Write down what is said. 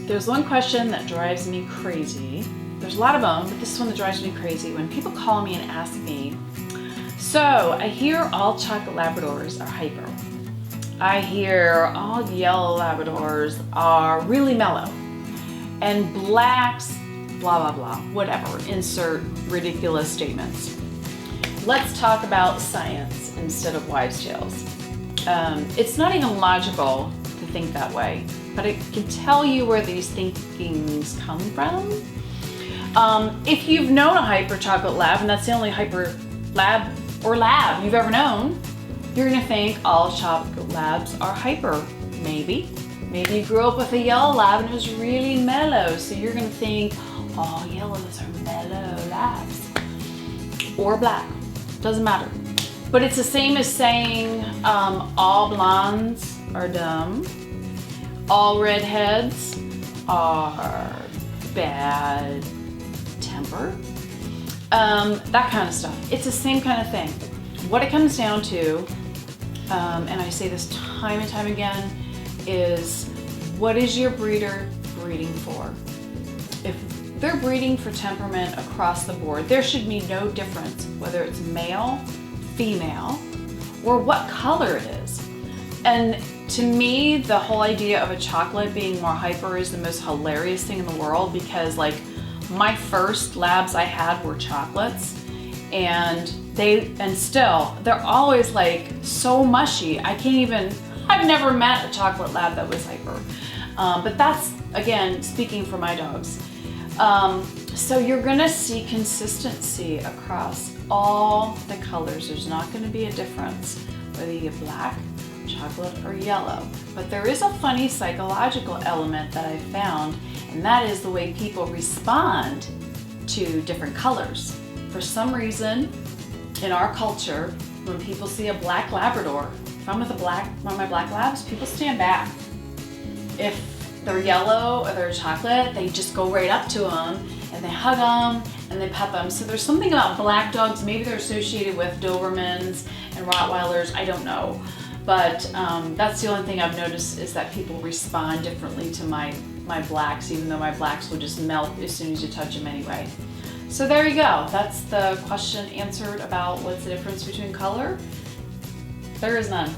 There's one question that drives me crazy. There's a lot of them, but this is one that drives me crazy. When people call me and ask me, so I hear all chocolate Labradors are hyper. I hear all yellow Labradors are really mellow. And blacks, blah, blah, blah, whatever. Insert ridiculous statements. Let's talk about science instead of wives' tales. It's not even logical to think that way, but I can tell you where these thinkings come from. If you've known a hyper chocolate lab, and that's the only hyper lab or lab you've ever known, you're gonna think all chocolate labs are hyper. Maybe you grew up with a yellow lab and it was really mellow, so you're gonna think all yellows are mellow labs. Or black, doesn't matter. But it's the same as saying all blondes are dumb, all redheads are bad temper, that kind of stuff. It's the same kind of thing. What it comes down to, and I say this time and time again, is what is your breeder breeding for? If they're breeding for temperament across the board, there should be no difference whether it's male, female, or what color it is. And to me, the whole idea of a chocolate being more hyper is the most hilarious thing in the world, because like my first labs I had were chocolates, and still they're always like so mushy. I've never met a chocolate lab that was hyper. But that's, again, speaking for my dogs. So you're gonna see consistency across all the colors. There's not gonna be a difference whether you get black, chocolate, or yellow. But there is a funny psychological element that I found, and that is the way people respond to different colors. For some reason, in our culture, when people see a black Labrador, if I'm with one of my black labs, people stand back. If they're yellow or they're chocolate, they just go right up to them and they hug them and they pet them. So there's something about black dogs, maybe they're associated with Dobermans and Rottweilers, I don't know. But that's the only thing I've noticed, is that people respond differently to my blacks, even though my blacks will just melt as soon as you touch them anyway. So there you go. That's the question answered about what's the difference between color. There is none.